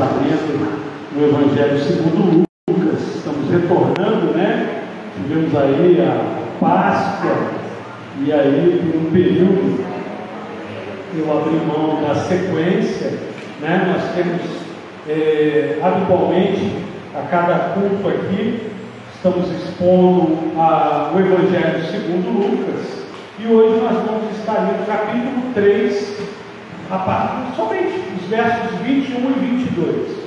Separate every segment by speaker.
Speaker 1: abrindo no Evangelho segundo Lucas. Estamos retornando, né? Tivemos aí a Páscoa, e aí por um período eu abri mão da sequência, né? Nós temos habitualmente, a cada culto aqui, estamos expondo o Evangelho segundo Lucas, e hoje nós vamos estar no capítulo 3, somente os versos 21 e 22.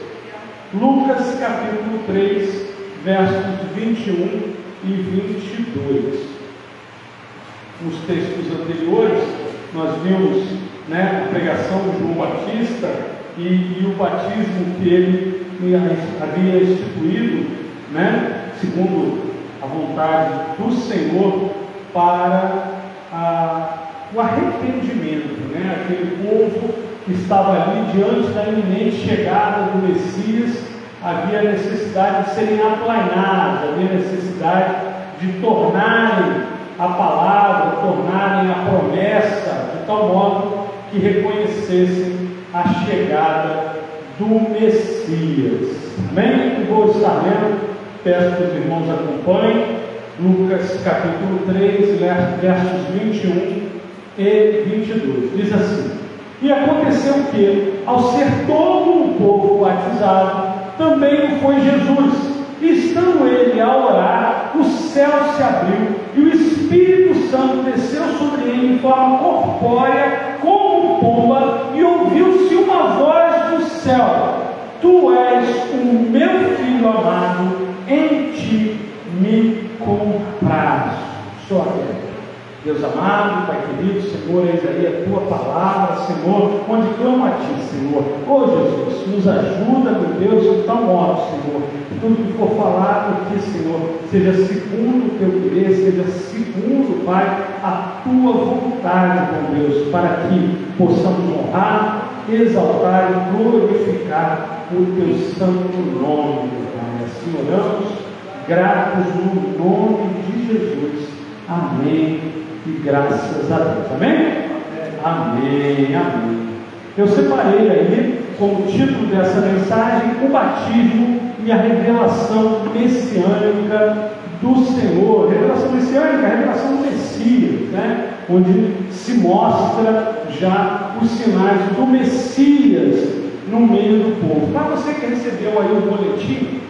Speaker 1: Lucas capítulo 3, versos 21 e 22. Nos textos anteriores, nós vimos, né, a pregação de João Batista e o batismo que ele havia instituído, né, segundo a vontade do Senhor, para o arrependimento, né? Aquele povo que estava ali diante da iminente chegada do Messias, havia necessidade de serem aplainados, havia necessidade de tornarem a palavra, tornarem a promessa, de tal modo que reconhecessem a chegada do Messias. Amém? Eu vou estar lendo, peço que os irmãos acompanhem, Lucas capítulo 3, versos 21 e 22. Diz assim: E aconteceu que, ao ser todo o povo batizado, também o foi Jesus. E estando ele a orar, o céu se abriu, e o Espírito Santo desceu sobre ele em forma corpórea, como pomba, e ouviu-se uma voz do céu: Tu és o meu filho amado, em ti me comprazo. Só aqui. Deus amado, Pai querido, Senhor, eis aí a Tua palavra, Senhor, onde clamo a Ti, Senhor. Jesus, nos ajuda, meu Deus, de tal modo, Senhor, que tudo que for falado aqui, Senhor, seja segundo o Teu querer, seja segundo, Pai, a Tua vontade, meu Deus, para que possamos honrar, exaltar e glorificar o Teu santo nome, Pai. Assim oramos, gratos no nome de Jesus. Amém. E graças a Deus. Amém? Amém, amém. Eu separei aí, como título dessa mensagem, o batismo e a revelação messiânica do Senhor. Revelação messiânica, a revelação do Messias, né? Onde se mostra já os sinais do Messias no meio do povo. Para você que recebeu aí o boletim,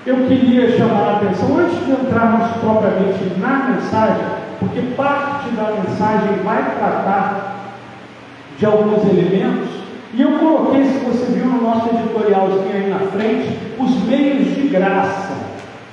Speaker 1: eu queria chamar a atenção, antes de entrarmos propriamente na mensagem, porque parte da mensagem vai tratar de alguns elementos, e eu coloquei, se você viu no nosso editorialzinho aí na frente, os meios de graça.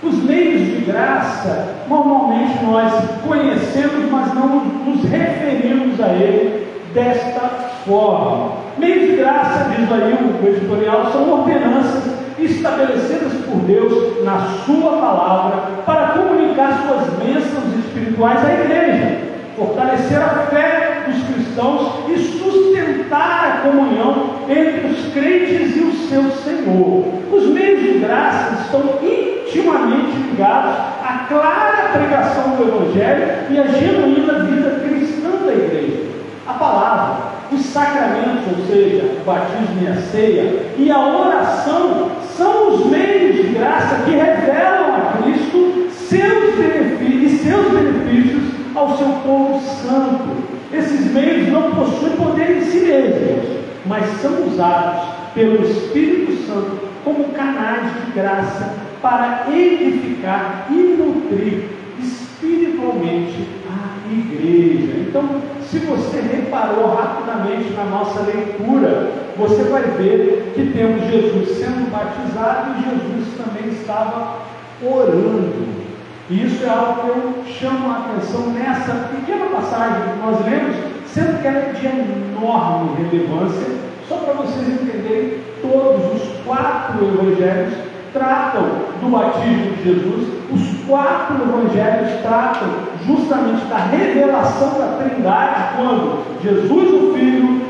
Speaker 1: Os meios de graça, normalmente nós conhecemos, mas não nos referimos a ele desta forma. Meios de graça, diz aí o editorial, são ordenanças estabelecidas por Deus na sua palavra para comunicar suas bênçãos espirituais à igreja, fortalecer a fé dos cristãos e sustentar a comunhão entre os crentes e o seu Senhor. Os meios de graça estão intimamente ligados à clara pregação do Evangelho e à genuína vida cristã da igreja. A palavra, os sacramentos, ou seja, o batismo e a ceia, e a oração são os meios de graça que revelam a Cristo seus benefícios ao seu povo santo. Esses meios não possuem poder em si mesmos, mas são usados pelo Espírito Santo como canais de graça para edificar e nutrir espiritualmente a igreja. Então, se você reparou rapidamente na nossa leitura, você vai ver que temos Jesus sendo batizado e Jesus também estava orando. E isso é algo que eu chamo a atenção nessa pequena passagem que nós lemos, sendo que ela é de enorme relevância, só para vocês entenderem, todos os 4 evangelhos tratam do batismo de Jesus, os 4 evangelhos tratam justamente da revelação da Trindade, quando Jesus, o Filho,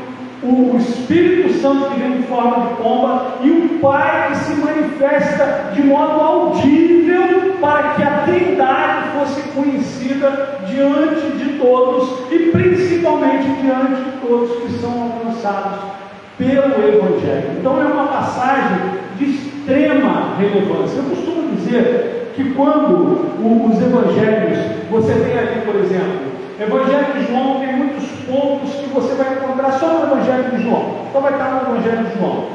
Speaker 1: o Espírito Santo que vem em forma de pomba e o Pai que se manifesta de modo audível para que a Trindade fosse conhecida diante de todos e principalmente diante de todos que são alcançados pelo Evangelho. Então é uma passagem que quando os evangelhos, você tem ali, por exemplo, o Evangelho de João tem muitos pontos que você vai encontrar só no Evangelho de João. Só vai estar no Evangelho de João.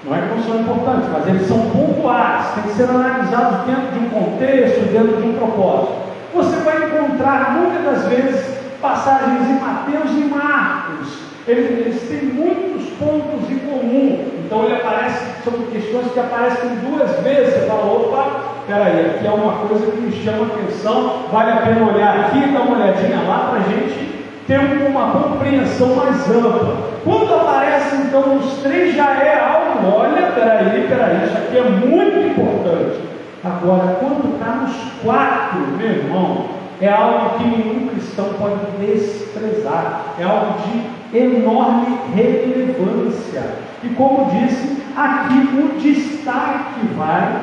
Speaker 1: Não é que não são importantes, mas eles são pontuais, têm que ser analisados dentro de um contexto, dentro de um propósito. Você vai encontrar muitas das vezes passagens em Mateus e Marcos. Eles têm muitos pontos em comum. Então ele aparece, são questões que aparecem duas vezes. Você fala, opa, peraí, aqui é uma coisa que me chama atenção, vale a pena olhar aqui, dar uma olhadinha lá para a gente ter uma compreensão mais ampla. Quando aparece então os três, já é algo, olha, peraí, isso aqui é muito importante. Agora, quando está nos quatro, meu irmão, é algo que nenhum cristão pode desprezar, é algo de enorme relevância. E como disse, aqui o destaque vai,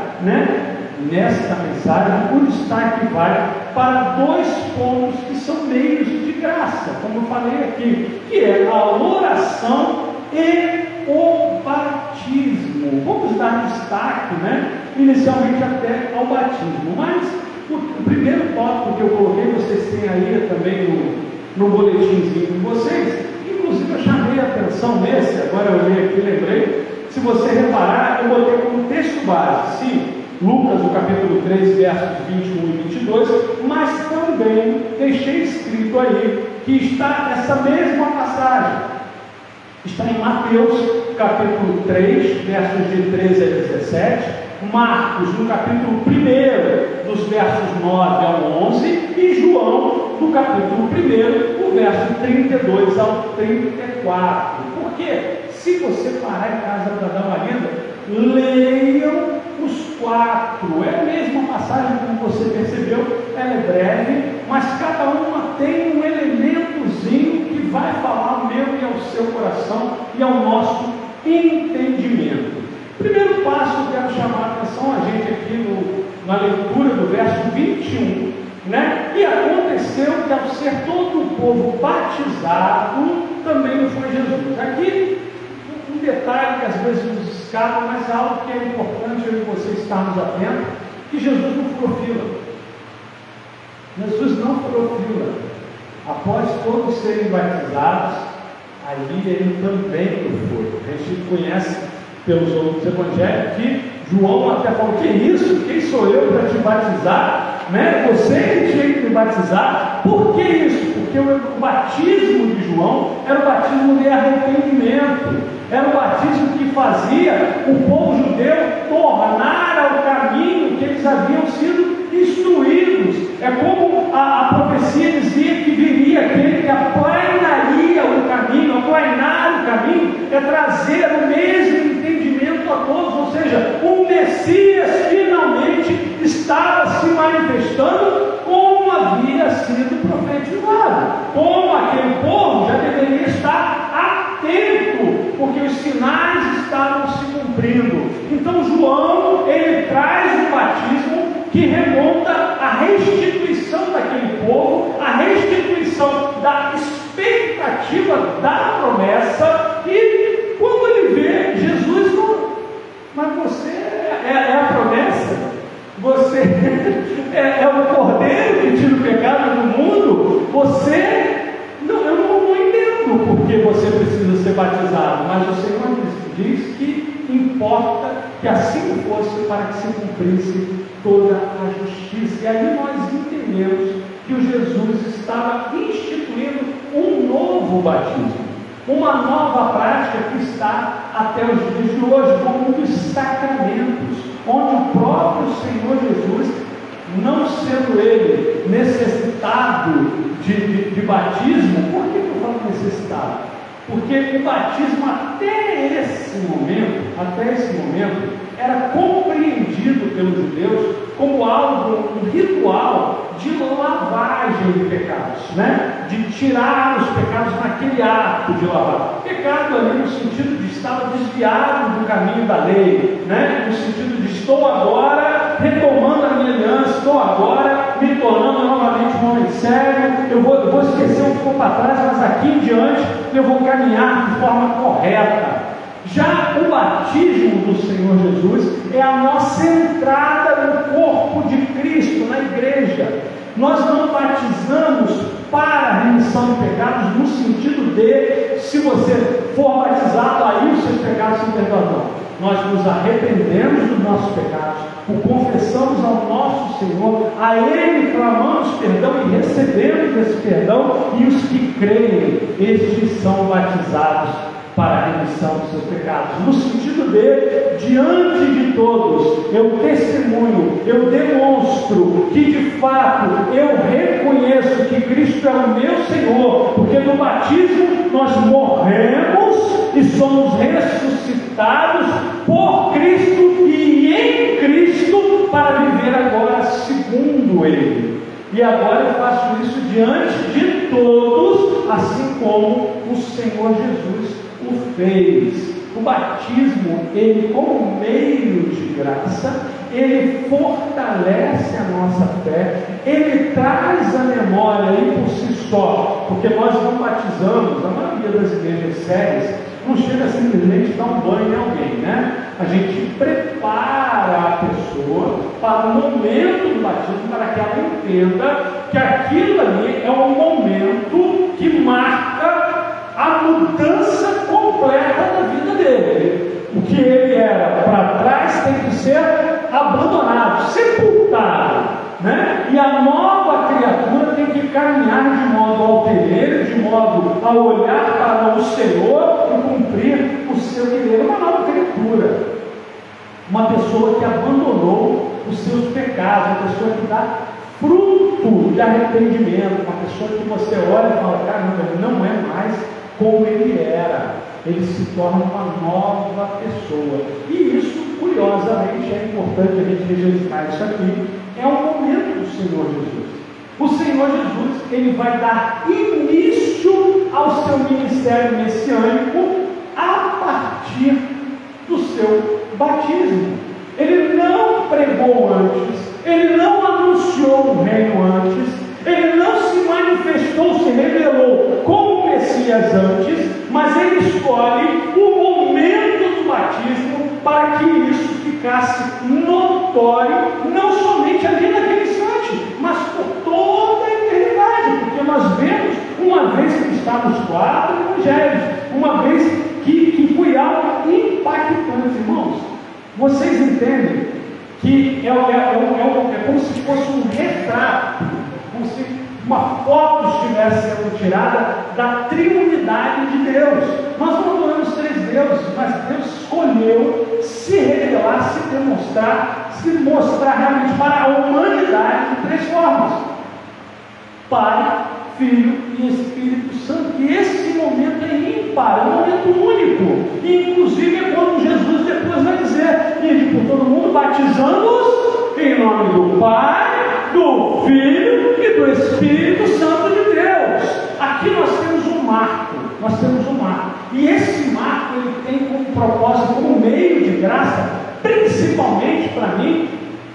Speaker 1: nesta mensagem, o destaque vai para dois pontos que são meios de graça, como eu falei aqui, que é a oração e o batismo. Vamos dar destaque, inicialmente até ao batismo, mas o primeiro tópico que eu coloquei, vocês têm aí também no boletimzinho de vocês, inclusive eu chamei a atenção nesse, agora eu olhei aqui, lembrei, se você reparar, eu botei como texto base, sim, Lucas, no capítulo 3, versos 21 e 22, mas também deixei escrito aí que está essa mesma passagem, está em Mateus, capítulo 3, versos de 13 a 17, Marcos, no capítulo 1, dos versos 9 ao 11, e João, no capítulo 1, o verso 32 ao 34. Porque, se você parar em casa para dar uma lida, leiam os quatro. É a mesma passagem, como você percebeu, ela é breve, mas cada uma tem um elementozinho que vai falar ao meu e ao seu coração e ao nosso entendimento. Primeiro passo, eu quero chamar a atenção a gente aqui na leitura do verso 21, E aconteceu que ao ser todo o povo batizado, também foi Jesus. Aqui, um detalhe que às vezes nos escapa, mas algo que é importante eu e você estarmos atentos, que Jesus não furou fila. Jesus não furou fila. Após todos serem batizados, ali ele também foi. A gente conhece pelos outros evangelhos que João até falou, que isso? Quem sou eu para te batizar? Você que tinha que me batizar. Por que isso? Porque o batismo de João era o batismo de arrependimento, era o batismo que fazia o povo judeu tornar ao caminho que eles haviam sido instruídos. É como a profecia dizia que viria aquele que aplanaria o caminho. Aplanar o caminho é trazer o mesmo entendimento a todos, ou seja, o Messias finalmente estava se manifestando como havia sido profetizado, como aquele povo já deveria estar atento, porque os sinais estavam se cumprindo. Então João, ele traz um batismo que remonta à restituição daquele povo, à restituição da expectativa da promessa, e quando ele vê Jesus, mas você é a promessa, você é o cordeiro que tira o pecado do mundo, eu não entendo porque você precisa ser batizado, mas o Senhor diz que importa que assim fosse para que se cumprisse toda a justiça. E aí nós entendemos que o Jesus estava instituindo um novo batismo, uma nova prática que está até os dias de hoje, como um dos sacramentos, onde o próprio Senhor Jesus, não sendo ele necessitado de batismo. Por que eu falo necessitado? Porque o batismo até esse momento, era compreendido pelos judeus como algo, um ritual de lavagem de pecados, de tirar os pecados naquele ato de lavar. Pecado ali no sentido de estar desviado do caminho da lei, no sentido de estou agora retomando a minha aliança, estou agora me tornando novamente um homem sério, eu vou esquecer o que ficou para trás, mas aqui em diante eu vou caminhar de forma correta. Já o batismo do Senhor Jesus é a nossa entrada no corpo de Cristo. Nós não batizamos para a remissão de pecados, no sentido de, se você for batizado, aí os seus pecados são perdoados. Nós nos arrependemos dos nossos pecados, o confessamos ao nosso Senhor, a Ele clamamos perdão e recebemos esse perdão, e os que creem, estes são batizados para a remissão dos seus pecados, no sentido de, diante de todos, eu testemunho, eu demonstro que de fato eu reconheço que Cristo é o meu Senhor, porque no batismo nós morremos e somos ressuscitados por Cristo e em Cristo para viver agora segundo Ele. E agora eu faço isso diante de todos, assim como o Senhor Jesus o fez. O batismo, ele como meio de graça, ele fortalece a nossa fé, ele traz a memória aí por si só, porque nós não batizamos, a maioria das igrejas sérias não chega simplesmente dar um banho em alguém, né? A gente prepara a pessoa para o momento do batismo, para que ela entenda que aquilo ali é um momento que marca a mudança completa da vida dele. O que ele era para trás tem que ser abandonado, sepultado, né? E a nova criatura tem que caminhar de modo altaneiro, de modo a olhar para o Senhor e cumprir o seu querer. Uma nova criatura, uma pessoa que abandonou os seus pecados, uma pessoa que dá fruto de arrependimento, uma pessoa que você olha e fala, caramba, ele não é mais como ele era, ele se torna uma nova pessoa. E isso, curiosamente, é importante a gente registrar isso aqui, é o momento do Senhor Jesus. O Senhor Jesus, ele vai dar início ao seu ministério messiânico a partir do seu batismo. Ele não pregou antes, ele não anunciou o reino antes, ele não se manifestou, se revelou como Messias antes, mas ele escolhe o momento do batismo para que isso ficasse notório, não somente ali naquele instante, mas por toda a eternidade, porque nós vemos, uma vez que está nos 4 evangelhos, uma vez que foi algo impactante, irmãos. Vocês entendem que é como se fosse um retrato, como se uma foto estivesse sendo tirada da triunidade de Deus. Nós não adoramos 3 deuses, mas Deus escolheu se revelar, se demonstrar, se mostrar realmente para a humanidade de 3 formas: Pai, Filho e Espírito Santo. E esse momento é ímpar, é um momento único. E inclusive é quando Jesus depois vai dizer: ide por todo mundo, batizando-os em nome do Pai, do Filho e do Espírito Santo de Deus. Aqui nós temos um marco, e esse marco ele tem como propósito, como meio de graça, principalmente para mim,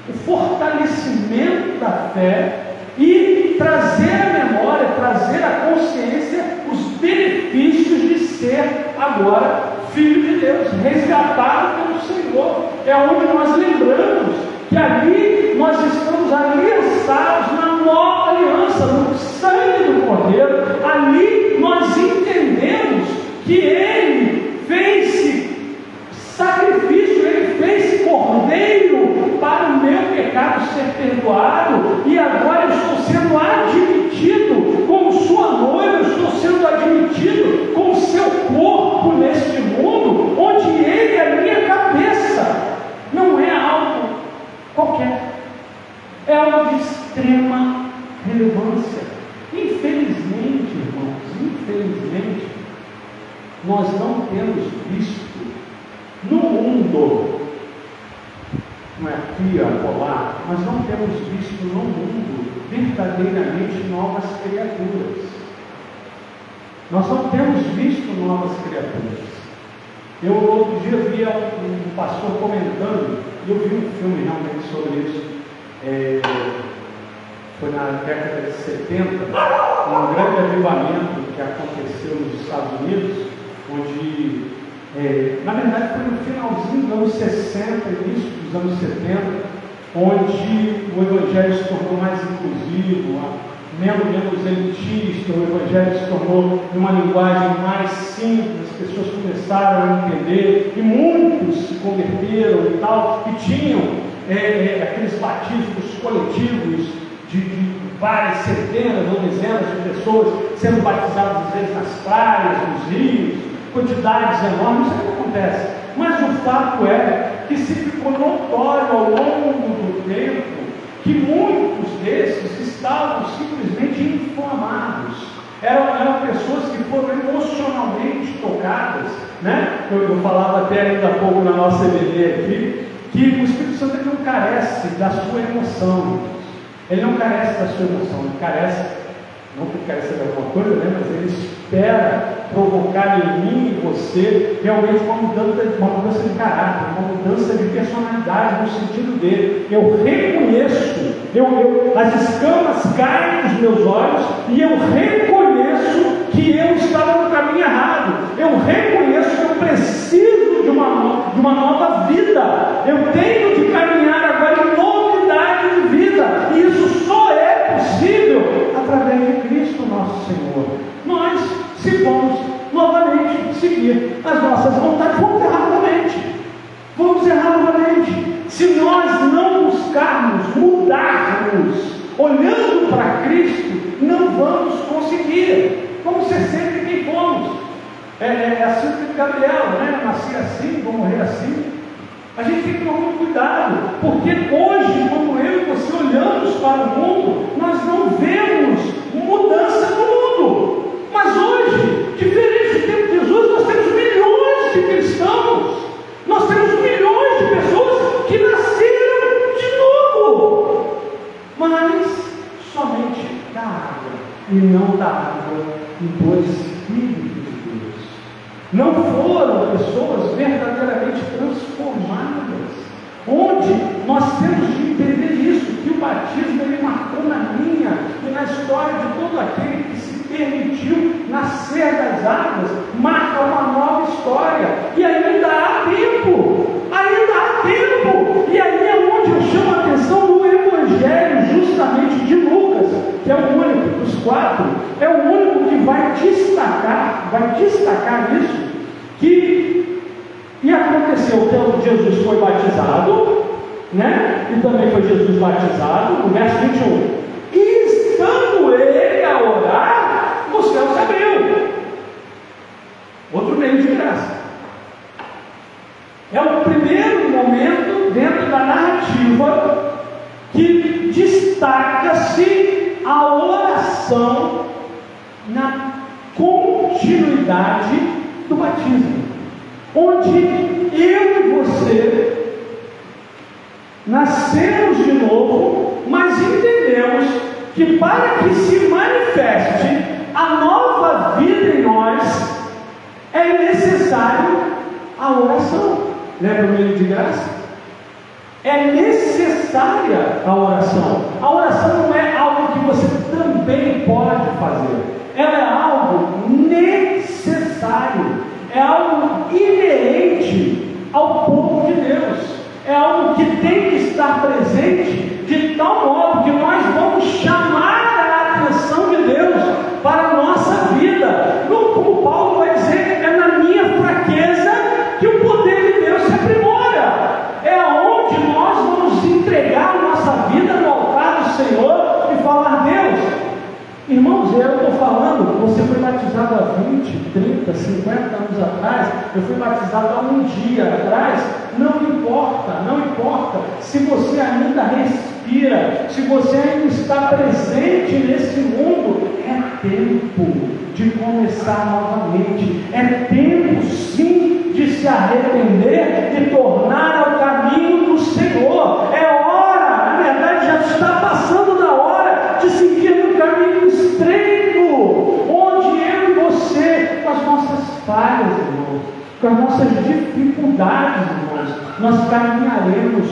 Speaker 1: o fortalecimento da fé e trazer a memória, trazer a consciência, os benefícios de ser agora filho de Deus, resgatado pelo Senhor. É onde nós lembramos que ali nós estamos aliançados na nova aliança, no sangue do Cordeiro. Ali nós entendemos que Ele fez sacrifício, Ele fez cordeiro para o meu pecado ser perdoado, e agora eu estou sendo admitido como sua noiva, eu estou sendo admitido como seu corpo neste mundo, onde Ele é a minha cabeça. Não é algo qualquer, é algo de extrema relevância. Infelizmente, irmãos, nós não temos visto no mundo, não é aqui, acolá, mas não temos visto no mundo verdadeiramente novas criaturas. Nós não temos visto novas criaturas. Eu outro dia vi um pastor comentando, e eu vi um filme realmente sobre isso, foi na década de 70, um grande avivamento que aconteceu nos Estados Unidos, onde, na verdade, foi no finalzinho dos anos 60, início dos anos 70, onde o Evangelho se tornou mais inclusivo, menos elitista, o Evangelho se tornou uma linguagem mais simples, as pessoas começaram a entender, e muitos se converteram e tal, e tinham aqueles batismos coletivos de várias centenas ou dezenas de pessoas sendo batizadas às vezes nas praias, nos rios, quantidades enormes. Isso não acontece. Mas o fato é que se ficou notório ao longo do tempo que muitos desses estavam simplesmente inflamados. Eram pessoas que foram emocionalmente tocadas, né? Eu falava até ainda há pouco na nossa EBD aqui, que o Espírito Santo ele não carece da sua emoção. Ele não carece da sua emoção, ele carece, não que carece de alguma coisa, né? Mas ele espera provocar em mim e você realmente uma mudança de caráter, uma mudança de personalidade no sentido dele. Eu reconheço, as escamas caem dos meus olhos e eu reconheço que eu estava no caminho errado. Eu reconheço que eu preciso de uma nova vida. Eu tenho que caminhar agora em novidade de vida. E isso só é possível através de Cristo nosso Senhor. Nós, se vamos novamente seguir as nossas vontades, vamos errar novamente. Se nós não buscarmos mudarmos, olhando para Cristo, não vamos conseguir. Vamos ser sempre quem fomos. É assim que Gabriel, né? Nasci assim, vou morrer assim. A gente tem que tomar muito cuidado, porque hoje, quando eu e você olhamos para o mundo, nós não vemos mudança no mundo. Mas hoje, diferente do tempo de Jesus, nós temos milhões de cristãos, nós temos milhões de pessoas que nasceram de novo, mas somente da água, e não da água e do Espírito de Deus. Não foram pessoas verdadeiramente transformadas, onde nós temos de entender isso, que o batismo ele marcou na minha e na história de todo aquele que se permitiu nascer das águas, marca uma nova história, e ainda há tempo, e aí é onde eu chamo a atenção do Evangelho, justamente de Lucas, que é o único dos quatro, é o único que vai destacar isso, e aconteceu que Jesus foi batizado, né? E também foi Jesus batizado, no verso 21, e estando ele a orar, o céu se abriu. Outro meio de graça. É o primeiro momento dentro da narrativa que destaca-se a oração na continuidade do batismo, onde eu e você nascemos de novo, mas entendemos que para que se manifeste a nova vida em nós, é necessário a oração. Lembra o meio de graça? É necessária a oração. A oração não é algo que você também pode fazer. Ela é algo necessário. É algo inerente ao povo de Deus. É algo que tem que estar presente de tal modo que nós vamos chamar a atenção de Deus para a nossa vida. Não, como Paulo vai dizer, é na minha fraqueza que o poder de Deus se aprimora. É onde nós vamos entregar a nossa vida no altar do Senhor e falar: Deus, irmãos, eu estou falando, você foi batizado há 20, 30, 50 anos atrás, eu fui batizado há um dia atrás, não importa, se você ainda respira, se você ainda está presente nesse mundo, é tempo de começar novamente, é tempo sim de se arrepender e tornar ao caminho do Senhor. É hora, na verdade já está passando da hora de seguir no caminho estreito, onde eu e você, com as nossas falhas, irmãos, com as nossas dificuldades, irmãos, nós caminharemos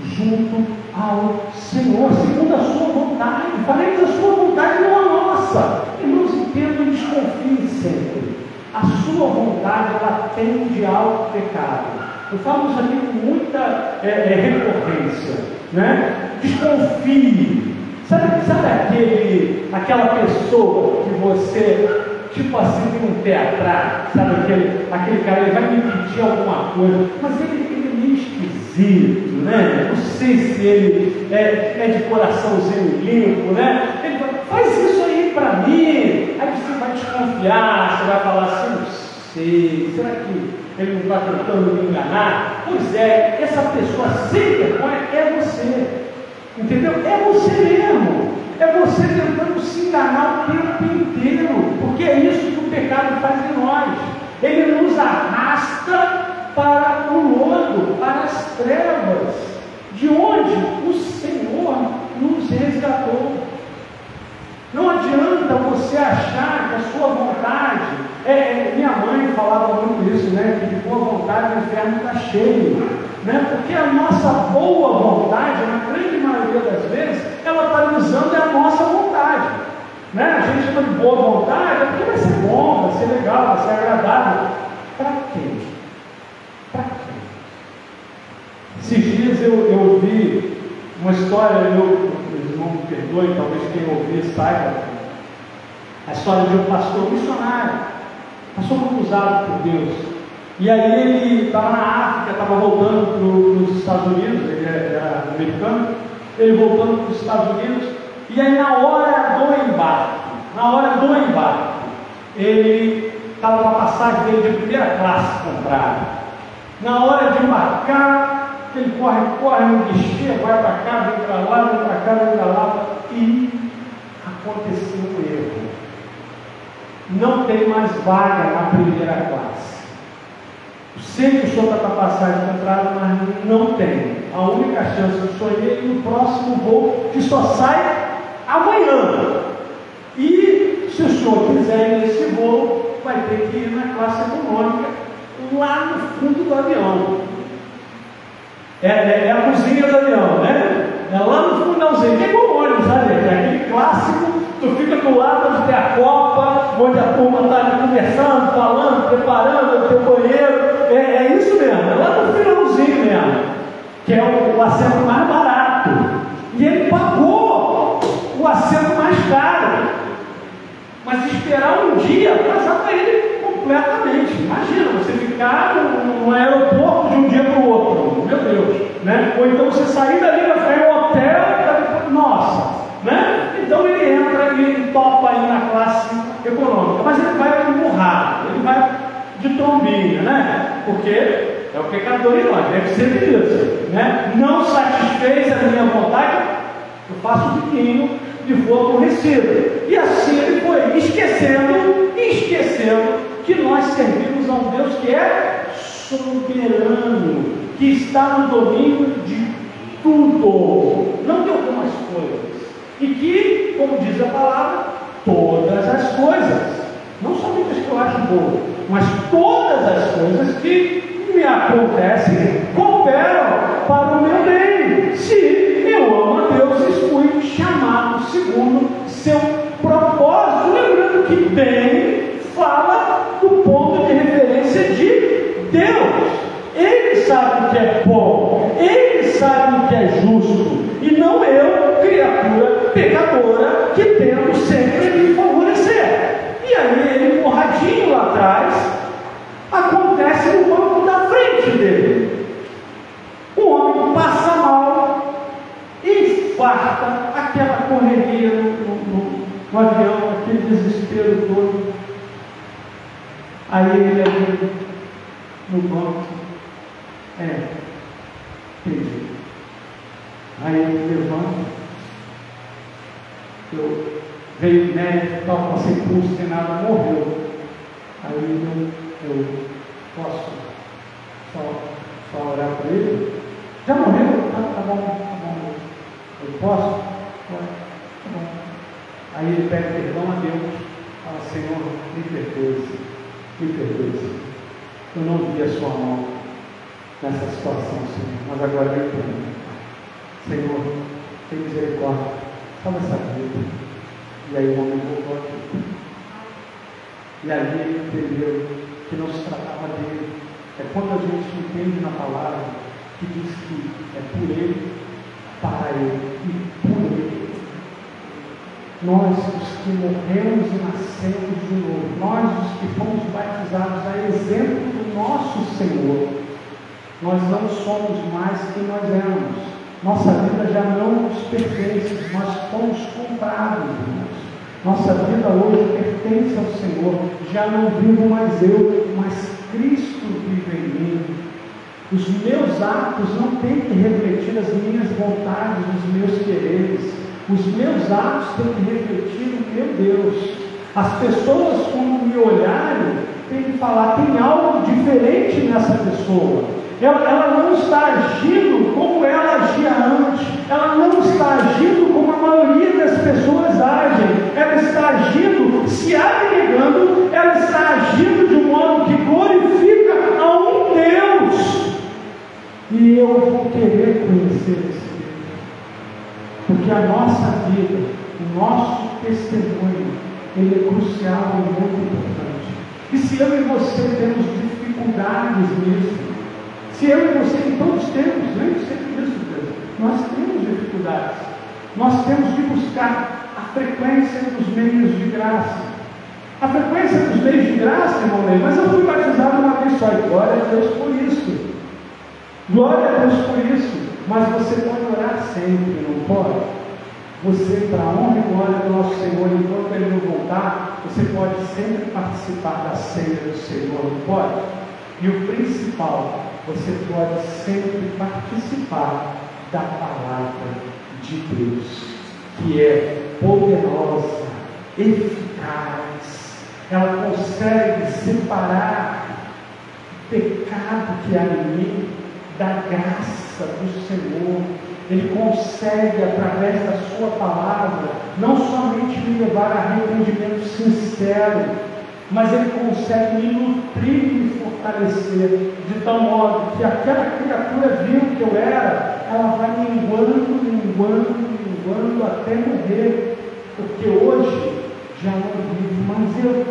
Speaker 1: junto ao Senhor, segundo a sua vontade. Faremos a sua vontade, não a nossa. Irmãos, entendam e desconfiem sempre. A sua vontade, ela tende ao pecado. Eu falo isso aqui com muita recorrência, né? Desconfie. Sabe aquela pessoa que você, tipo assim, tem um pé atrás, sabe aquele cara, ele vai me pedir alguma coisa, mas ele é meio esquisito, né? Não sei se ele é de coraçãozinho limpo, né? Ele faz isso aí para mim, aí você vai desconfiar, você vai falar assim, não sei, será que ele não está tentando me enganar? Pois é, essa pessoa sem vergonha é você, entendeu? É você mesmo, é você tentando se enganar o tempo inteiro, porque é isso que o pecado faz em nós, ele nos arrasta para o lodo, para as trevas, de onde o Senhor nos resgatou. Não adianta você achar que a sua vontade, minha mãe falava muito isso, né? Que de boa vontade o inferno está cheio, né? Porque a nossa boa vontade, na grande maioria das vezes, ela está visando a nossa vontade, né? A gente chama de boa vontade, porque vai ser bom, vai ser legal, vai ser agradável. Para quem? Para quem? Esses dias eu vi uma história, não me perdoe, talvez quem ouvir saiba, a história de um pastor missionário, pastor muito usado por Deus. E aí ele estava na África, estava voltando para os Estados Unidos, ele era americano, ele voltando para os Estados Unidos, e aí na hora do embarque, ele estava com a passagem dele de primeira classe comprada. Na hora de embarcar, ele corre no guichê, vai para cá, vem para lá, vem para cá, vem para lá, e aconteceu um erro. Não tem mais vaga na primeira classe. Sei que o senhor está com a passagem comprada, mas não tem. A única chance do senhor ir no próximo voo, que só sai amanhã. E se o senhor quiser ir nesse voo, vai ter que ir na classe econômica, lá no fundo do avião. É a cozinha do avião, né? É lá no fundãozinho, que é igual o ônibus, sabe? É aquele clássico, tu fica do lado onde tem a copa, onde a turma está conversando, falando, preparando o teu banheiro. É isso mesmo, é lá no finalzinho mesmo, que é o assento mais barato. E ele pagou o assento mais caro, mas esperar um dia passava ele completamente. Imagina, você ficar no aeroporto de um dia para o outro, meu Deus, né? Ou então você sair dali para ficar em um hotel, nossa, né? Então ele entra e ele topa aí na classe econômica, mas ele vai empurrado, ele vai de trombinha, né? Porque é o pecador em nós, deve ser isso, né? Não satisfez a minha vontade, eu faço um biquinho e vou aborrecido. E assim ele foi, esquecendo que nós servimos a um Deus que é soberano, que está no domínio de tudo, não de algumas coisas, e que, como diz a palavra, todas as coisas, não somente as que eu acho boas, mas todas as coisas que me acontecem cooperam para o meu bem, se eu amo a Deus e fui chamado segundo seu propósito. Lembrando que bem fala do ponto de referência de Deus. Ele sabe o que é bom, ele sabe o que é justo, e não eu, criatura pecadora, que tento sempre me favorecer. E aí ele, morradinho lá atrás, acontece no banco da frente dele. O homem passa mal, infarta, aquela correria no avião, aquele desespero todo. Aí ele ali no banco, entendi. Aí ele levanta, veio médico, tal, sem pulso, sem nada, morreu. Aí eu posso só orar por ele? Já morreu? Tá bom. Eu posso? Tá bom. Aí ele pede perdão a Deus, fala: Senhor, me perdoe. Eu não vi a sua mão nessa situação, Senhor, mas agora eu entendo. Senhor, tem misericórdia, salva essa vida. E aí o homem voltou aqui. E ali ele entendeu que não se tratava dele. É quando a gente entende na palavra que diz que é por Ele, para Ele e por Ele. Nós, os que morremos e nascemos de novo, nós, os que fomos batizados a exemplo do nosso Senhor, nós não somos mais quem nós éramos. Nossa vida já não nos pertence, nós fomos comprados, irmãos. Nossa vida hoje pertence ao Senhor. Já não vivo mais eu, mas Cristo vive em mim. Os meus atos não têm que refletir as minhas vontades, os meus quereres. Os meus atos têm que refletir o meu Deus. As pessoas, quando me olharem, têm que falar: tem algo diferente nessa pessoa. Ela não está agindo como ela agia antes. Ela não está agindo como a maioria das pessoas agem. Ela está agindo, se abnegando, ela está agindo de um modo que glorifica a um Deus. E eu vou querer conhecer esse Deus. Porque a nossa vida, o nosso testemunho, ele é crucial e muito importante. E se eu e você temos dificuldades nisso, se eu e você, em todos temos, lembre sempre disso, Deus, nós temos dificuldades. Nós temos que buscar a frequência dos meios de graça. A frequência dos meios de graça, irmão, mas eu fui batizado uma vez só, e glória a Deus por isso. Glória a Deus por isso. Mas você pode orar sempre, não pode? Você, para a honra e glória do nosso Senhor, enquanto Ele não voltar, você pode sempre participar da ceia do Senhor, não pode? E o principal, você pode sempre participar da palavra de Deus, que é poderosa, eficaz. Ela consegue separar o pecado que há em mim da graça do Senhor. Ele consegue, através da sua palavra, não somente me levar a arrependimento sincero, mas Ele consegue me nutrir e me fortalecer, de tal modo que aquela criatura vil que eu era, ela vai minguando até morrer, porque hoje já não vivo mais eu,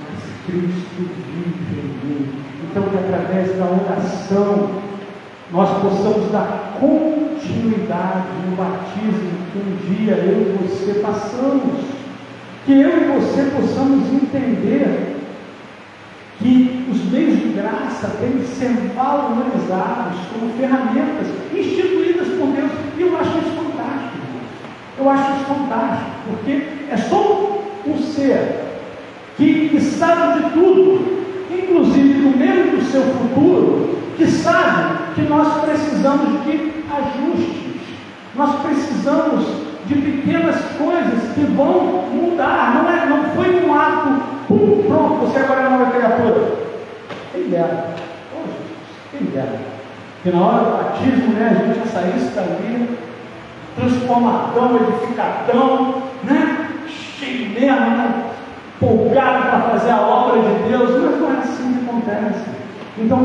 Speaker 1: mas Cristo vive em mim. Então, que através da oração nós possamos dar continuidade no batismo que um dia eu e você passamos. Que eu e você possamos entender que os meios de graça têm que ser valorizados como ferramentas instituídas por Deus. E eu acho isso fantástico. Eu acho isso fantástico, porque é só um ser que sabe de tudo, inclusive do meio do seu futuro, que sabe que nós precisamos de ajustes, nós precisamos de pequenas coisas que vão mudar. Não foi um ato, pronto, você agora é uma nova criatura. Quem dera, quem dera, que na hora do batismo, né, a gente já saísse dali transformadão, edificadão, né, cheio mesmo, né, empolgado para fazer a obra de Deus. Mas não é assim que acontece. Então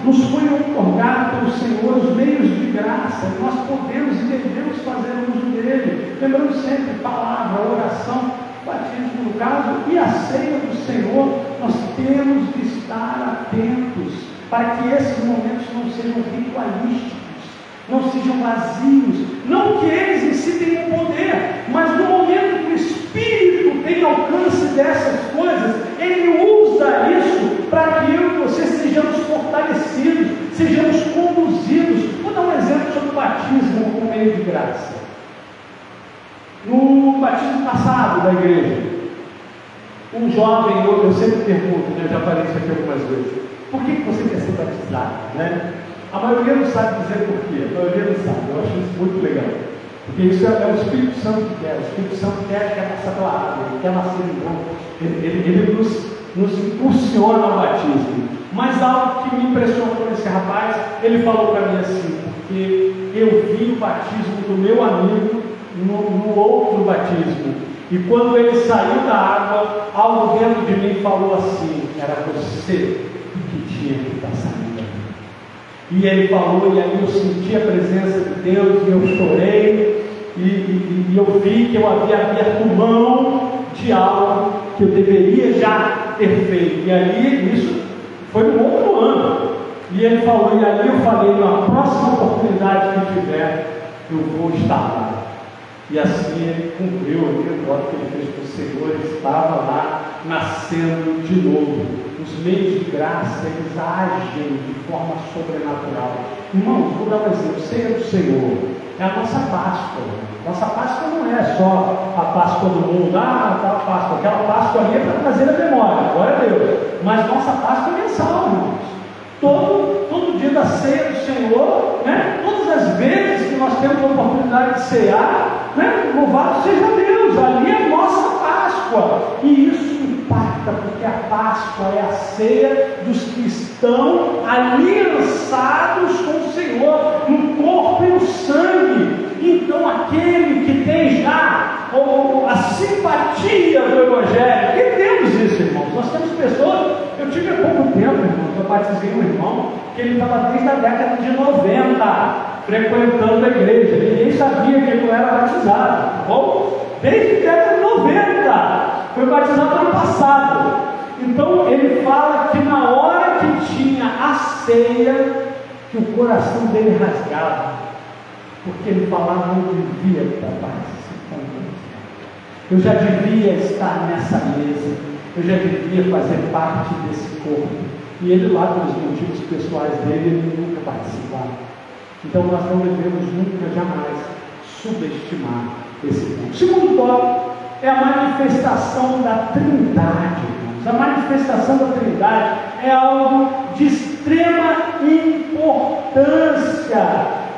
Speaker 1: nos foi otorgado pelo Senhor os meios de graça, e nós podemos e devemos fazer uso dele, lembrando sempre palavra, oração, batismo no caso, e a ceia do Senhor. Nós temos de estar atentos para que esses momentos não sejam ritualísticos, não sejam vazios, não que eles em si tenham poder, mas no momento que o Espírito tem alcance dessas coisas, ele usa isso para que eu e você sejamos fortalecidos, sejamos conduzidos. Vou dar um exemplo sobre o batismo como meio de graça. No batismo passado da igreja, um jovem, eu sempre pergunto, né, já falei isso aqui algumas vezes: por que você quer ser batizado? Né? A maioria não sabe dizer por quê, a maioria não sabe. Eu acho isso muito legal, porque isso é o Espírito Santo que quer. O Espírito Santo quer passar pela água, ele quer nascer de novo, ele nos impulsiona ao batismo. Mas algo que me impressionou nesse rapaz, ele falou para mim assim: porque eu vi o batismo do meu amigo no outro batismo, e quando ele saiu da água, algo dentro de mim falou assim: era você que tinha que estar saindo. E ele falou, e aí eu senti a presença de Deus, e eu chorei, e eu vi que eu havia aberto mão de algo que eu deveria já ter feito. E ali, isso foi no outro ano, E ele falou, e ali eu falei, na próxima oportunidade que tiver, eu vou estar lá. E assim ele cumpriu aquele voto que ele fez para o Senhor. Ele estava lá nascendo de novo. Os meios de graça, eles agem de forma sobrenatural. Irmãos, vou dar um exemplo. Ceia do Senhor é a nossa Páscoa. Nossa Páscoa não é só a Páscoa do mundo. Aquela Páscoa. Aquela Páscoa ali é para trazer a memória, glória a Deus. Mas nossa Páscoa é mensal, irmãos. Todo dia da ceia do Senhor, né? Todas as vezes que nós temos a oportunidade de cear, né? Louvado seja Deus, ali é a nossa Páscoa. E isso impacta, porque a Páscoa é a ceia dos que estão aliançados com o Senhor, no corpo e no sangue. Então aquele que tem já a simpatia do Evangelho, e temos isso, irmãos. Nós temos pessoas, eu tive há pouco tempo, irmãos, eu batizei um irmão que ele estava desde a década de 90 frequentando a igreja. Ninguém sabia que ele não era batizado, tá bom? Desde a década de 90 foi batizado ano passado. Então ele fala que na hora que tinha a ceia, que o coração dele rasgava, porque ele falava, não devia estar participando. Eu já devia estar nessa mesa, eu já devia fazer parte desse corpo. E ele lá, pelos motivos pessoais dele, ele nunca participava. Então nós não devemos nunca, jamais, subestimar esse ponto. O segundo tópico é a manifestação da Trindade, irmãos. A manifestação da Trindade é algo de extrema importância,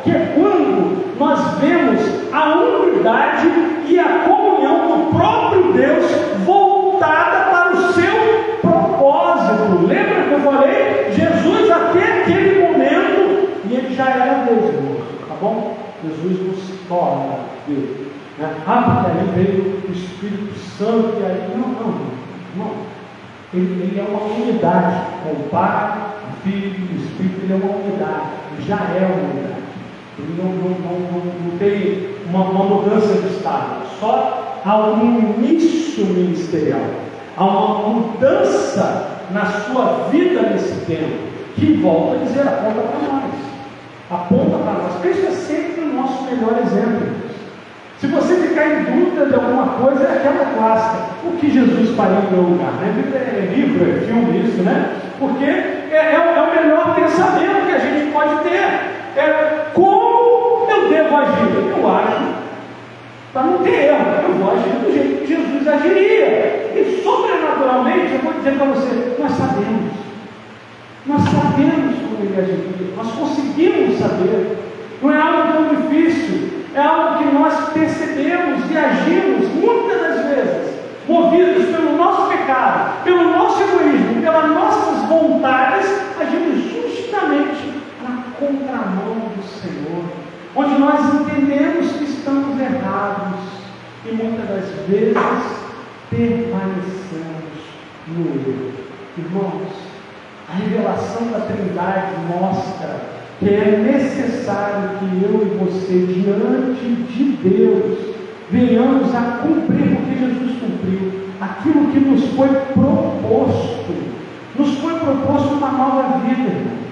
Speaker 1: que é quando nós vemos a unidade e a comunhão do próprio Deus voltada para o seu propósito. Lembra que eu falei? Jesus até aquele momento, e ele já era Deus, irmãos, tá bom? Jesus nos torna Deus, né? Porque aí veio o Espírito Santo, e aí, não. Ele é uma unidade com o Pai, o Filho e o Espírito. Ele é uma unidade, já é uma unidade. Ele não tem uma mudança de estado, só há um início ministerial, há uma mudança na sua vida nesse tempo, que volta a dizer, aponta para nós. Cristo é sempre o nosso melhor exemplo. Se você ficar em dúvida de alguma coisa, é aquela clássica, o que Jesus faria em meu lugar, né? É livro, é filme isso, né? Porque é o melhor pensamento que a gente pode ter. Como eu devo agir? Eu ajo para não ter erro, eu vou agir do jeito que Jesus agiria. E sobrenaturalmente, eu vou dizer para você, nós sabemos como ele agiria, nós conseguimos saber, não é algo tão difícil, é algo que nós percebemos e agimos muitas das vezes, movidos pelo nosso pecado, pelo nosso egoísmo, pelas nossas vontades, agimos justamente na contramão do Senhor, onde nós entendemos que estamos errados e muitas das vezes permanecemos no erro. Irmãos, a revelação da Trindade mostra que é necessário que eu e você, diante de Deus, venhamos a cumprir, porque Jesus cumpriu aquilo que nos foi proposto. Nos foi proposto uma nova vida, irmãos.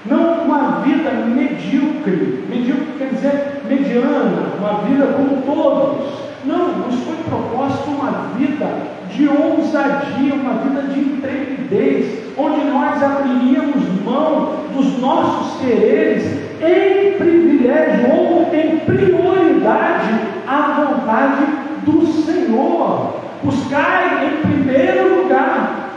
Speaker 1: Não uma vida medíocre. Medíocre quer dizer mediana, uma vida como todos. Não, nos foi proposta uma vida de ousadia, uma vida de intrepidez, onde nós abriríamos mão dos nossos quereres em privilégio ou em prioridade à vontade do Senhor. Buscai em primeiro lugar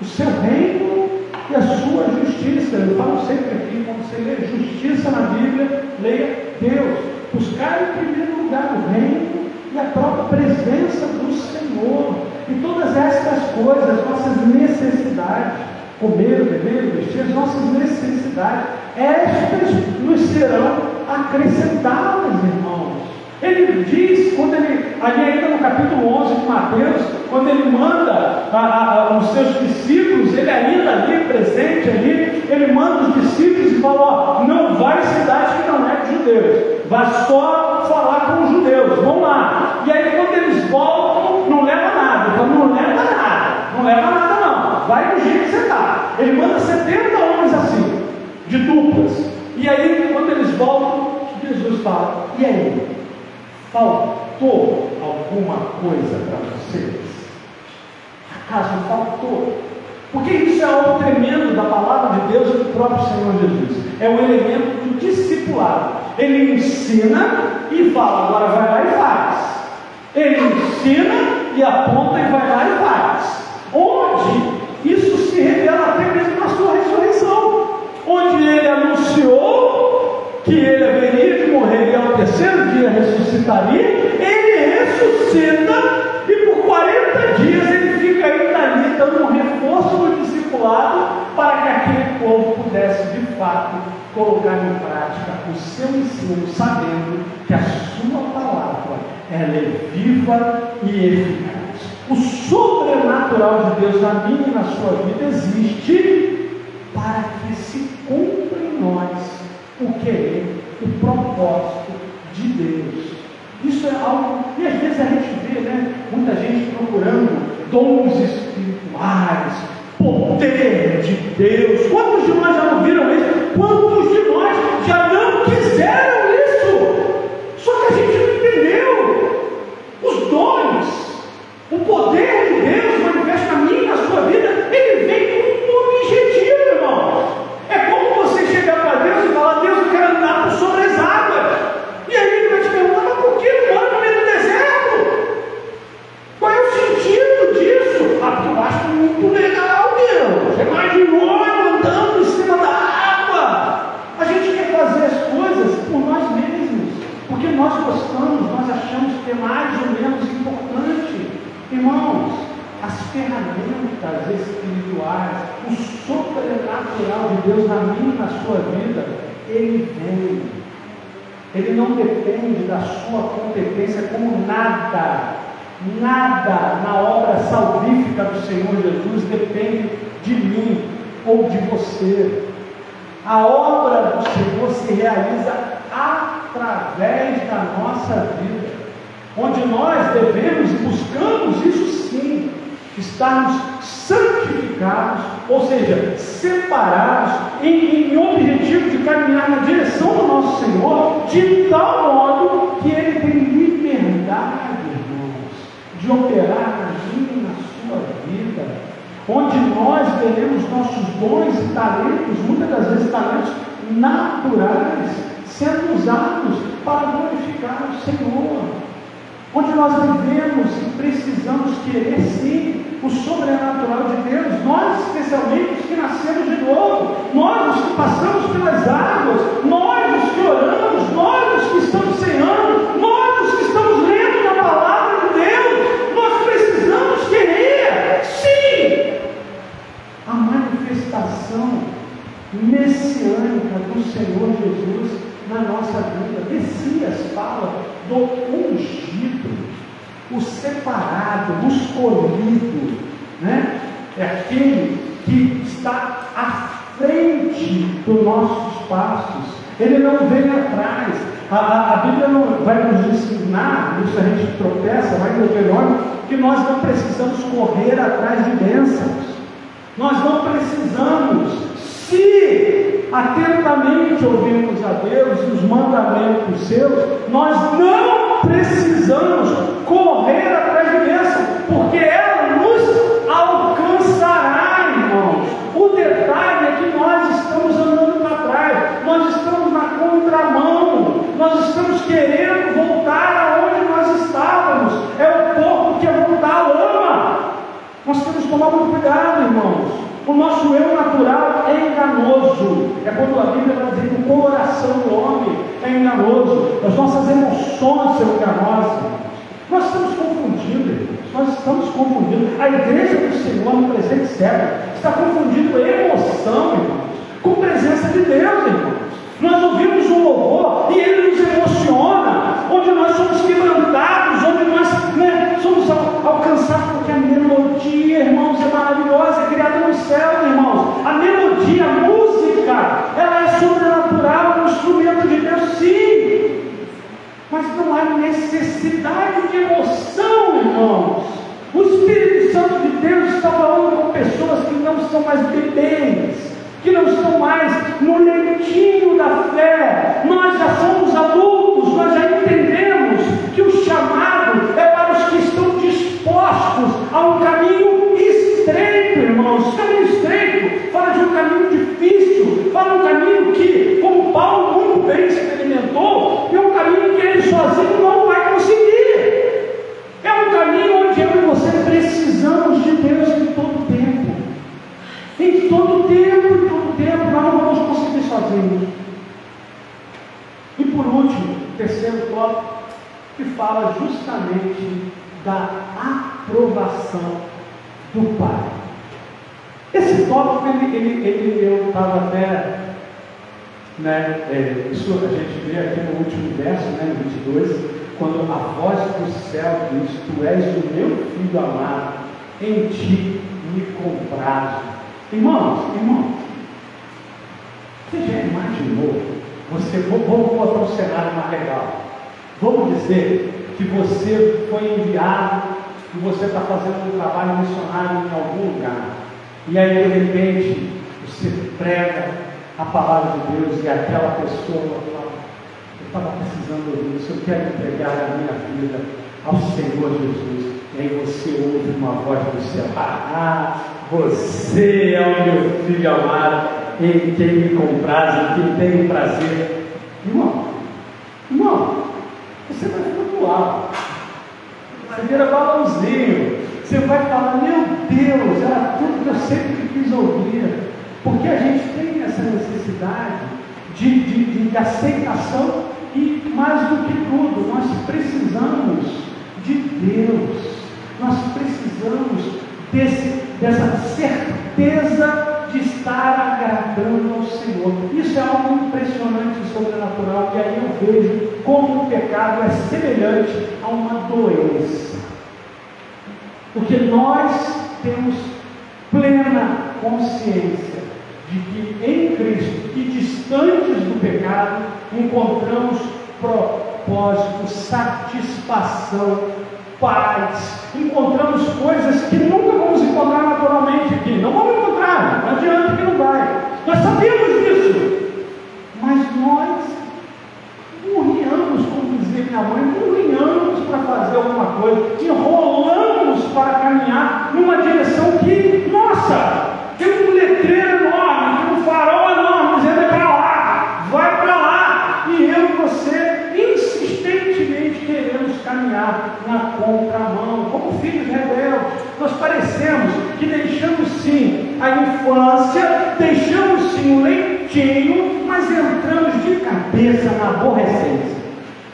Speaker 1: o seu reino e a sua justiça. Eu falo sempre aqui, quando você lê justiça na Bíblia, leia Deus. Buscai em primeiro lugar o reino e a própria presença do Senhor. E todas estas coisas, nossas necessidades, comer, beber, vestir, as nossas necessidades, estas nos serão acrescentadas, irmãos. Ele diz, ali ainda no capítulo 11 de Mateus, quando ele manda os seus discípulos, ele ainda ali, presente ali, ele manda os discípulos e fala, não vai em cidade que não é de judeus, vai só falar com os judeus, vão lá. E aí quando eles voltam, não leva nada. Então, não leva nada não, vai vai do jeito que você está. Ele manda 70 homens assim, de duplas. E aí, quando eles voltam, Jesus fala: e aí? Faltou alguma coisa para vocês? Acaso faltou? Porque isso é algo tremendo da palavra de Deus e do próprio Senhor Jesus. É o elemento do discipulado. Ele ensina e fala: agora vai lá e faz. Ele ensina e aponta e vai lá e faz. Onde isso se revela até mesmo na sua ressurreição, onde ele anunciou que ele haveria de morrer e ao terceiro dia ressuscitaria. Ele ressuscita e por 40 dias ele fica ainda ali dando um reforço no discipulado para que aquele povo pudesse de fato colocar em prática o seu ensino, sabendo que a sua palavra ela é viva e eficaz. O sobrenatural de Deus na minha e na sua vida existe para que se cumpra em nós o querer, o propósito de Deus. Isso é algo, e às vezes a gente vê, né, muita gente procurando dons espirituais, poder de Deus. Quantos de nós já não viram isso? Quantos de nós já não quiseram isso? Só que a gente não entendeu. Os dons, o poder de Deus manifesta na minha e na sua vida, ele vem com um objetivo, irmãos. É como você chegar para Deus e falar: Deus, eu quero andar por sobre as águas. E aí ele vai te perguntar: mas por que não anda no meio do deserto? Qual é o sentido disso? Ah, porque eu acho muito legal, Deus. Você imaginou eu andando em cima da água? A gente quer fazer as coisas por nós mesmos, porque nós gostamos, nós achamos que é mais ou menos importante. Irmãos, as ferramentas espirituais, o sobrenatural de Deus na minha e na sua vida, ele vem. Ele não depende da sua competência como nada. Nada na obra salvífica do Senhor Jesus depende de mim ou de você. A obra do Senhor se realiza através da nossa vida, onde nós devemos e buscamos isso sim, estarmos santificados, ou seja, separados em objetivo de caminhar na direção do nosso Senhor, de tal modo que Ele tem liberdade, irmãos, de operar na minha e na sua vida, onde nós veremos nossos dons e talentos, muitas das vezes talentos naturais, sendo usados para glorificar o Senhor, onde nós vivemos e precisamos querer sim o sobrenatural de Deus, nós especialmente os que nascemos de novo, nós os que passamos pelas águas, nós os que oramos, nós os que estamos ceando, nós os que estamos lendo a palavra de Deus, nós precisamos querer sim a manifestação messiânica do Senhor Jesus na nossa vida. Messias fala do ungido, o separado, o escolhido, né? É aquele que está à frente dos nossos passos. Ele não vem atrás. A Bíblia não vai nos ensinar, isso a gente tropeça, vai no Deuteronômio, que nós não precisamos correr atrás de bênçãos. Nós não precisamos, se atentamente ouvirmos a Deus e os mandamentos seus, nós não precisamos correr atrás de bênção, porque ela nos alcançará, irmãos. O detalhe é que nós estamos andando para trás, nós estamos na contramão, nós estamos querendo voltar aonde nós estávamos. É o porco que quer voltar à lama. Nós temos que tomar muito cuidado, irmãos. O nosso eu natural é enganoso. É quando a Bíblia vai dizer que o coração do homem é enganoso, as nossas emoções são enganosas. Nós estamos confundindo, nós estamos confundindo. A igreja do Senhor no presente século está confundindo emoção, irmãos, com presença de Deus, irmãos. Nós ouvimos um louvor e ele nos emociona, onde nós somos quebrantados, onde nós somos alcançados, porque a melodia, irmãos, é maravilhosa, é criada no céu, irmãos. A melodia, a música, ela é sobrenatural, é um instrumento de Deus, sim. Mas não há necessidade de emoção, irmãos. O Espírito Espírito Santo de Deus está falando com pessoas que não são mais bebês, que não estão mais no leitinho da fé. Nós já somos adultos, nós já entendemos que o chamado é para os que estão dispostos a um caminho estreito, irmãos. Caminho estreito fala de um caminho difícil, fala de um caminho que, como Paulo muito bem experimentou, é um caminho que ele sozinho não vai conseguir. É um caminho onde eu e você precisamos de Deus em todo tempo. Em todo tempo, nós não vamos conseguir sozinhos. E por último, o terceiro tópico, que fala justamente da aprovação do Pai. Esse tópico, eu estava até, isso a gente vê aqui no último verso, no 22, quando a voz do céu diz: Tu és o meu filho amado, em ti me comprazo. Irmãos, você já imaginou? Vamos botar um cenário mais legal. Vamos dizer que você foi enviado e você está fazendo um trabalho missionário em algum lugar. E aí, de repente, você prega a palavra de Deus e aquela pessoa fala: eu estava precisando ouvir isso, eu quero entregar a minha vida ao Senhor Jesus. E aí você ouve uma voz do céu: você é o meu filho amado, em quem me compraz, em quem tenho prazer. Irmão, você vai flutuar, você vira balãozinho, você vai falar: meu Deus, era tudo que eu sempre quis ouvir. Porque a gente tem essa necessidade de aceitação, e mais do que tudo, nós precisamos de Deus, nós precisamos dessa certeza de estar agradando ao Senhor. Isso é algo impressionante e sobrenatural, e aí eu vejo como o pecado é semelhante a uma doença, porque nós temos plena consciência de que em Cristo, e distantes do pecado, encontramos propósito, satisfação, paz, encontramos coisas que nunca vamos encontrar naturalmente aqui. Não vamos encontrar, não adianta que não vai. Nós sabemos disso, mas nós murriamos, como dizia minha mãe, murriamos para fazer alguma coisa, enrolamos para caminhar numa direção que, nossa, tem um letreiro enorme, tem um farol enorme, dizendo: é para lá, vai para lá. E eu e você insistentemente queremos caminhar na contramão, como filhos rebeldes. Nós parecemos que deixamos sim a infância, deixamos sim o leitinho, mas entramos de cabeça na aborrecência.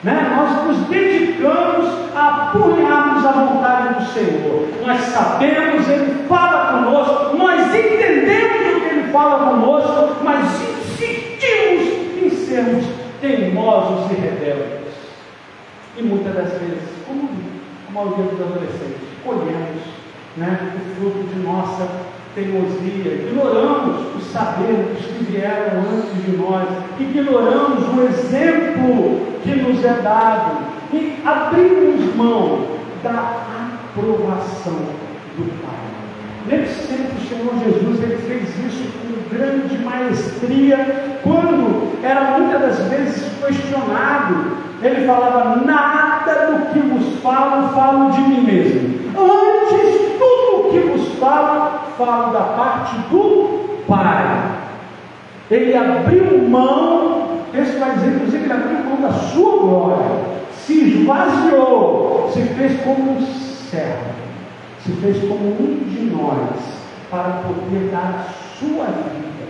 Speaker 1: Nós nos dedicamos a apunharmos a vontade do Senhor. Nós sabemos, Ele fala conosco, nós entendemos o que Ele fala conosco, mas insistimos em sermos teimosos e rebeldes. E muitas das vezes, como a maioria dos adolescentes, colhemos o fruto de nossa teimosia, ignoramos os saberes que vieram antes de nós, ignoramos o exemplo que nos é dado e abrimos mão da aprovação do Pai. Lembre-se sempre que o Senhor Jesus, Ele fez isso com grande maestria, quando era muitas das vezes questionado. Ele falava: nada do que vos falo de mim mesmo. Antes, tudo o que vos falo da parte do Pai. Ele abriu mão, isso vai dizer, inclusive, ele abriu mão da sua glória, se esvaziou, se fez como um servo, se fez como um de nós, para poder dar a sua vida,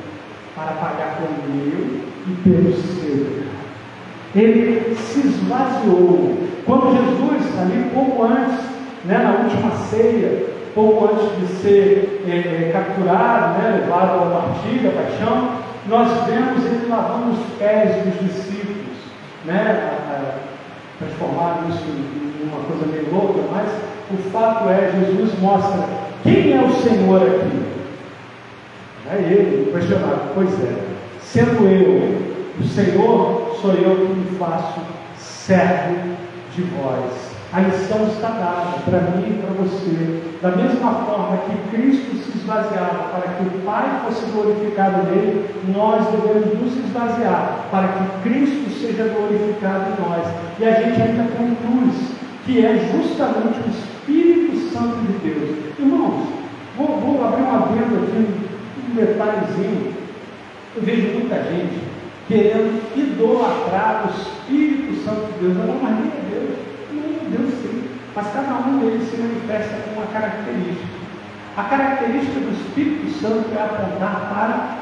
Speaker 1: para pagar pelo meu e pelo seu. Ele se esvaziou. Quando Jesus, ali pouco antes, na última ceia, pouco antes de ser capturado, levado ao martírio, à paixão, nós vemos ele lavando os pés dos discípulos, transformado isso em uma coisa meio louca, mas o fato é, Jesus mostra quem é o Senhor aqui. É ele, questionado: pois é, sendo eu o Senhor, sou eu que me faço servo de vós. A lição está dada para mim e para você. Da mesma forma que Cristo se esvaziava para que o Pai fosse glorificado nele, nós devemos nos esvaziar para que Cristo seja glorificado em nós. E a gente ainda conclui que é justamente o Espírito Santo de Deus. Irmãos, vou abrir uma adendo aqui, um detalhezinho. Eu vejo muita gente querendo idolatrar o Espírito Santo de Deus. Não, mas nem é Deus. Deus sim, mas cada um deles se manifesta com uma característica. A característica do Espírito Santo é apontar para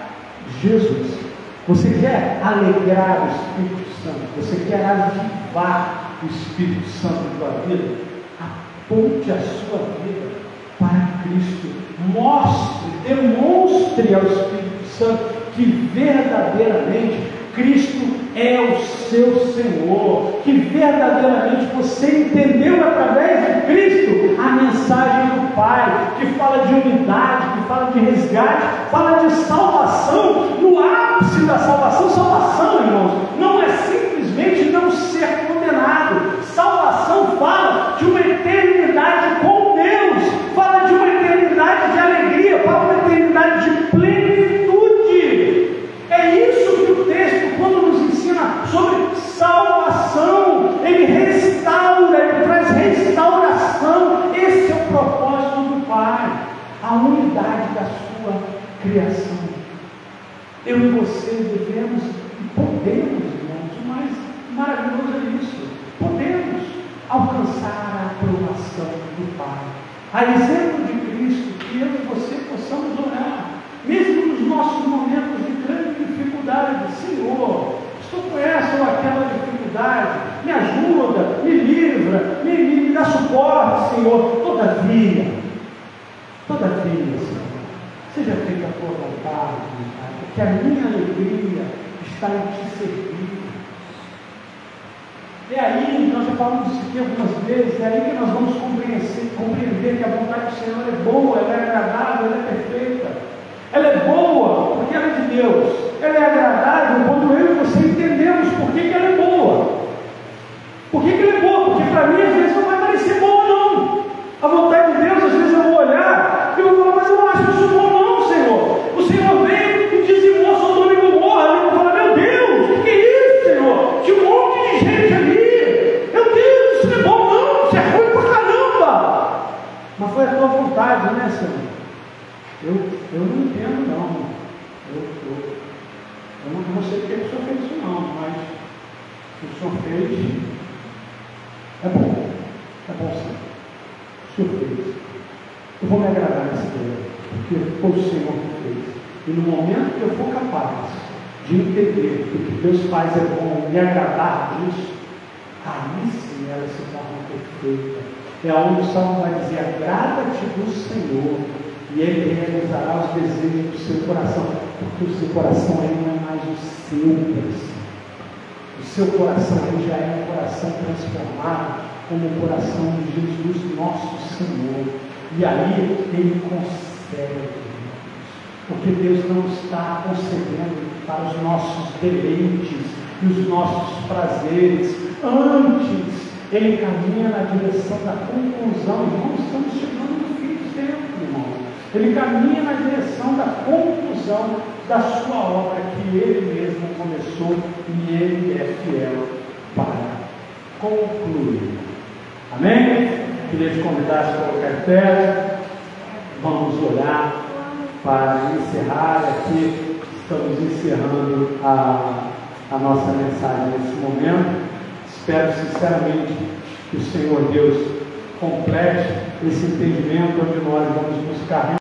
Speaker 1: Jesus. Você quer alegrar o Espírito Santo? Você quer avivar o Espírito Santo em sua vida? Aponte a sua vida para Cristo. Mostre, demonstre ao Espírito Santo que verdadeiramente Cristo é o seu Senhor, que verdadeiramente você entendeu através de Cristo a mensagem do Pai, que fala de unidade, que fala de resgate, fala de salvação, no ápice da salvação. Salvação, irmãos, não é simplesmente não ser condenado. Salvação fala de uma eternidade com Deus, fala de uma eternidade de alegria, fala de uma eternidade de plenitude. É isso que o texto, quando nos ensina sobre salvação, ele restaura, ele traz restauração. Esse é o propósito do Pai, a unidade da sua criação. Eu e você devemos e podemos, irmãos, o mais maravilhoso é isso, podemos alcançar a aprovação do Pai. A exemplo de Cristo, que eu e você possamos orar, mesmo nos nossos momentos de grande dificuldade. Senhor, estou com essa ou aquela dificuldade, me ajuda, me livra, me dá suporte, Senhor. Todavia, Senhor, seja feita a tua vontade, porque a minha alegria está em te servir. É aí, nós já falamos isso aqui algumas vezes, é aí que nós vamos compreender que a vontade do Senhor é boa, ela é agradável, ela é perfeita. Ela é boa porque ela é de Deus. Ela é agradável quando eu e você entendemos por que ela é boa. Por que ela é boa? Porque para mim às vezes não vai parecer boa não. A vontade de Deus, às vezes eu vou olhar e eu vou falar, mas eu não acho isso bom não, Senhor. O Senhor veio e dizimou Sodoma e Gomorra. E eu vou falar, meu Deus, o que é isso, Senhor? Tinha um monte de gente ali. Meu Deus, isso não é bom não, isso é ruim pra caramba. Mas foi a tua vontade, né, Senhor? Eu não entendo não, eu não sei porque o Senhor fez isso não, mas o Senhor fez, é bom sim, o Senhor fez. Eu vou me agradar nesse dia, porque foi o Senhor que fez. E no momento que eu for capaz de entender que o que Deus faz é bom, me agradar disso, aí sim ela se torna perfeita. É onde o Salmo vai dizer, agrada-te do Senhor, e Ele realizará os desejos do seu coração, porque o seu coração aí não é mais o seu coração. O seu coração ele já é um coração transformado como o coração de Jesus, nosso Senhor. E aí Ele concede, porque Deus não está concedendo para os nossos deleites e os nossos prazeres. Antes, Ele caminha na direção da conclusão. Irmãos, estamos chegando no fim do tempo, irmão. Ele caminha na direção da conclusão da sua obra que Ele mesmo começou e Ele é fiel para concluir. Amém? Queria te convidar a se colocar em pé. Vamos orar para encerrar aqui. Estamos encerrando a nossa mensagem nesse momento. Espero sinceramente que o Senhor Deus complete esse entendimento onde nós vamos buscar